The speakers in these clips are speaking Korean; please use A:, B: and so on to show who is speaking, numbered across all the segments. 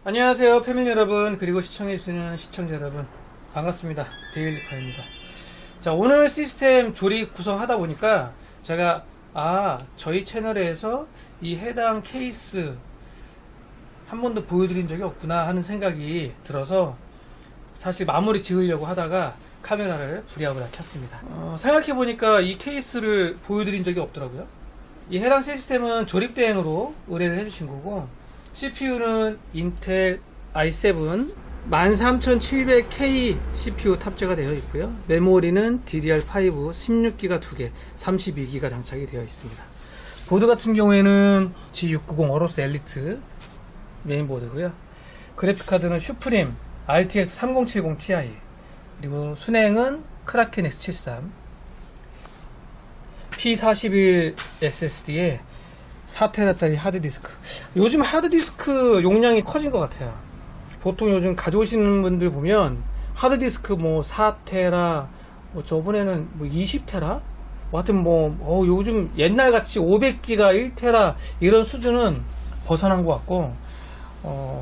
A: 안녕하세요 패밀리 여러분, 그리고 시청해주시는 시청자 여러분, 반갑습니다. 데일리카입니다. 자, 오늘 시스템 조립 구성하다 보니까 제가 저희 채널에서 이 해당 케이스 한 번도 보여드린 적이 없구나 하는 생각이 들어서 사실 마무리 지으려고 하다가 카메라를 부랴부랴 켰습니다. 생각해보니까 이 케이스를 보여드린 적이 없더라고요. 이 해당 시스템은 조립 대행으로 의뢰를 해주신 거고, CPU는 인텔 i7 13700K CPU 탑재가 되어 있고요. 메모리는 DDR5 16GB 2개, 32GB 장착이 되어 있습니다. 보드 같은 경우에는 G690 어로스 엘리트 메인보드고요. 그래픽카드는 슈프림 RTX 3070 Ti, 그리고 순행은 크라켄 X73, P41 SSD에 4TB짜리 하드디스크. 요즘 하드디스크 용량이 커진 것 같아요. 보통 요즘 가져오시는 분들 보면 하드디스크 뭐 4TB, 뭐 저번에는 뭐 20TB? 하여튼 요즘 옛날같이 500GB 1TB 이런 수준은 벗어난 것 같고,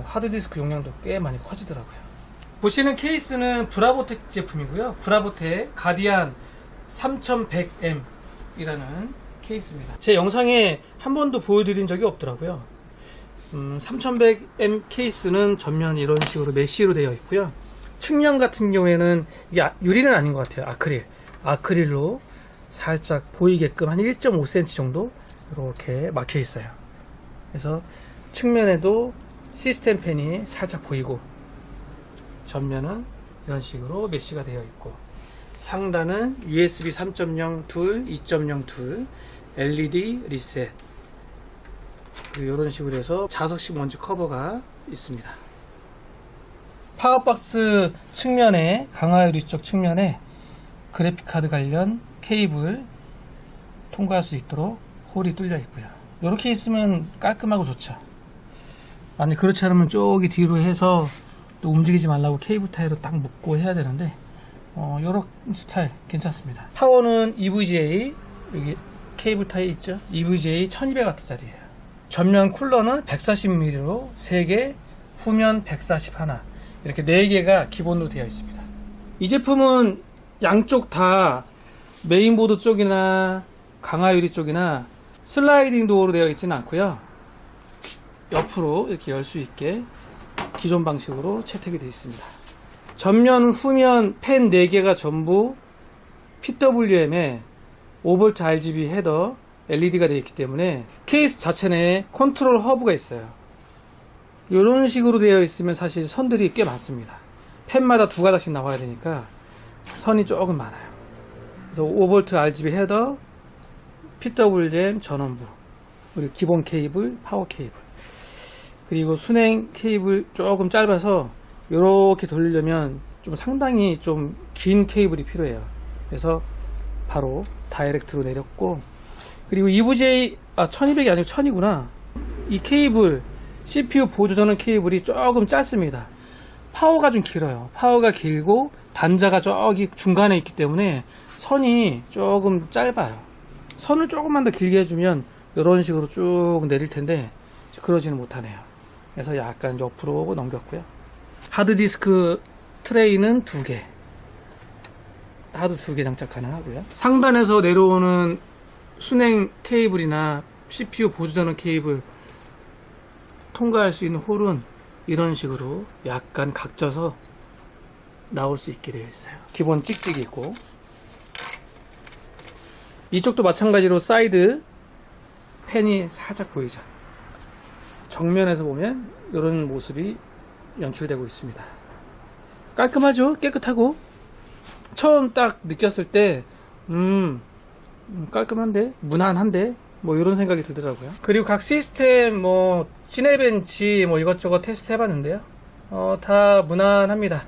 A: 하드디스크 용량도 꽤 많이 커지더라고요. 보시는 케이스는 브라보텍 제품이고요. 브라보텍 가디안 3100M 이라는 케이스입니다. 제 영상에 한 번도 보여드린 적이 없더라고요. 3100M 케이스는 전면 이런 식으로 메쉬로 되어 있고요. 측면 같은 경우에는 이게 유리는 아닌 것 같아요. 아크릴로 살짝 보이게끔 한 1.5cm 정도 이렇게 막혀 있어요. 그래서 측면에도 시스템 펜이 살짝 보이고, 전면은 이런 식으로 메쉬가 되어 있고, 상단은 USB 3.0 툴, 2.0 툴, LED 리셋, 그리고 이런 식으로 해서 자석식 먼지 커버가 있습니다. 파워박스 측면에, 강화유리 쪽 측면에 그래픽카드 관련 케이블 통과할 수 있도록 홀이 뚫려 있고요. 이렇게 있으면 깔끔하고 좋죠. 아니, 그렇지 않으면 저기 뒤로 해서 또 움직이지 말라고 케이블 타이로 딱 묶고 해야 되는데, 요런 스타일 괜찮습니다. 파워는 EVGA, 여기 케이블 타이 있죠? EVGA 1200W짜리예요. 전면 쿨러는 140mm로 3개, 후면 141, 이렇게 4개가 기본으로 되어 있습니다. 이 제품은 양쪽 다 메인보드 쪽이나 강화유리 쪽이나 슬라이딩 도어로 되어 있지는 않고요. 옆으로 이렇게 열 수 있게 기존 방식으로 채택이 되어 있습니다. 전면, 후면 펜 4개가 전부 PWM에 5V RGB 헤더 LED가 되어 있기 때문에 케이스 자체 내에 컨트롤 허브가 있어요. 이런 식으로 되어 있으면 사실 선들이 꽤 많습니다. 펜마다 2가닥씩 나와야 되니까 선이 조금 많아요. 그래서 5V RGB 헤더, PWM 전원부, 그리고 기본 케이블, 파워 케이블, 그리고 순행 케이블 조금 짧아서 이렇게 돌리려면 좀 상당히 좀 긴 케이블이 필요해요. 그래서 바로 다이렉트로 내렸고, 그리고 EVGA 1200이 아니고 1000이구나. 이 케이블, CPU 보조전원 케이블이 조금 짧습니다. 파워가 좀 길어요. 파워가 길고 단자가 저기 중간에 있기 때문에 선이 조금 짧아요. 선을 조금만 더 길게 해주면 이런 식으로 쭉 내릴 텐데 그러지는 못하네요. 그래서 약간 옆으로 넘겼고요. 하드디스크 트레이는 2개, 하드 2개 장착 가능하고요. 상단에서 내려오는 순행 케이블이나 CPU 보조전원 케이블 통과할 수 있는 홀은 이런 식으로 약간 각져서 나올 수 있게 되어 있어요. 기본 찍찍이 있고, 이쪽도 마찬가지로 사이드 펜이 살짝 보이죠. 정면에서 보면 이런 모습이 연출되고 있습니다. 깔끔하죠? 깨끗하고, 처음 딱 느꼈을 때 깔끔한데, 무난한데, 뭐 이런 생각이 들더라고요. 그리고 각 시스템 시네벤치 이것저것 테스트 해봤는데요, 다 무난합니다.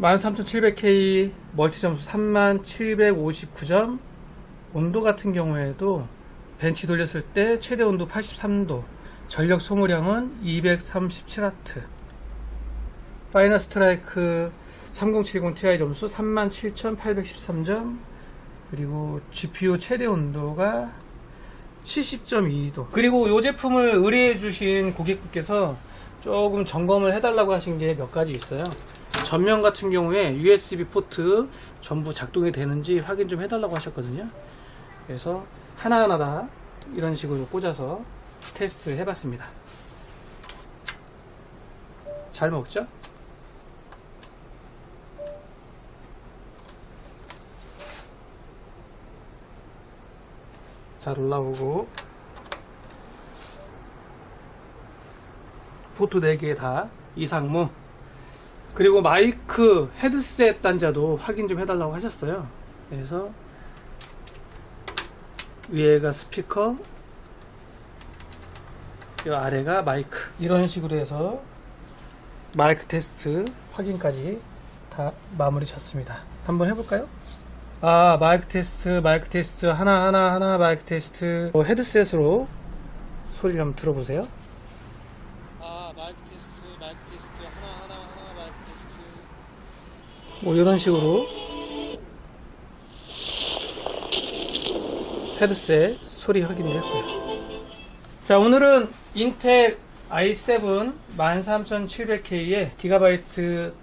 A: 13700K 멀티 점수 3759점, 온도 같은 경우에도 벤치 돌렸을 때 최대 온도 83도, 전력 소모량은 237W, 파이널 스트라이크 3070 Ti 점수 37813점, 그리고 GPU 최대 온도가 70.2도. 그리고 이 제품을 의뢰해 주신 고객분께서 조금 점검을 해달라고 하신 게 몇 가지 있어요. 전면 같은 경우에 USB 포트 전부 작동이 되는지 확인 좀 해달라고 하셨거든요. 그래서 하나하나 다 이런 식으로 꽂아서 테스트를 해봤습니다. 잘 먹죠? 잘 올라오고, 포트 4개 다 이상무, 그리고 마이크 헤드셋 단자도 확인 좀 해달라고 하셨어요. 그래서 위에가 스피커, 이 아래가 마이크, 이런 식으로 해서 마이크 테스트 확인까지 다 마무리 쳤습니다. 한번 해볼까요? 마이크 테스트 하나 마이크 테스트. 헤드셋으로 소리를 한번 들어보세요. 마이크 테스트 하나 마이크 테스트. 뭐 이런 식으로 헤드셋 소리 확인을 했고요. 자, 오늘은 인텔 i7 13700K의 기가바이트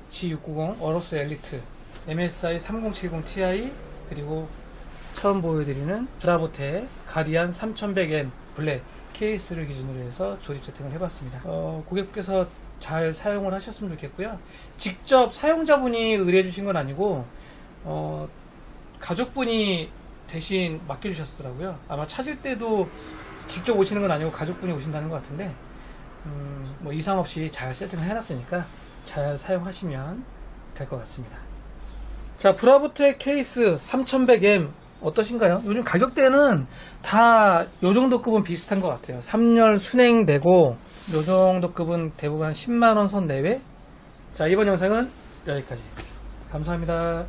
A: G690 어로스 엘리트 MSI 3070 Ti, 그리고 처음 보여드리는 브라보텍 가디안 3100M 블랙 케이스를 기준으로 해서 조립 세팅을 해봤습니다. 고객께서 잘 사용을 하셨으면 좋겠고요. 직접 사용자분이 의뢰해 주신 건 아니고 가족분이 대신 맡겨주셨더라고요. 아마 찾을 때도 직접 오시는 건 아니고 가족분이 오신다는 것 같은데, 뭐 이상 없이 잘 세팅을 해놨으니까 잘 사용하시면 될 것 같습니다. 자, 브라보텍 케이스 3100M 어떠신가요? 요즘 가격대는 다 요정도 급은 비슷한 것 같아요. 3열 순행되고 요정도 급은 대부분 한 10만원 선 내외. 자, 이번 영상은 여기까지. 감사합니다.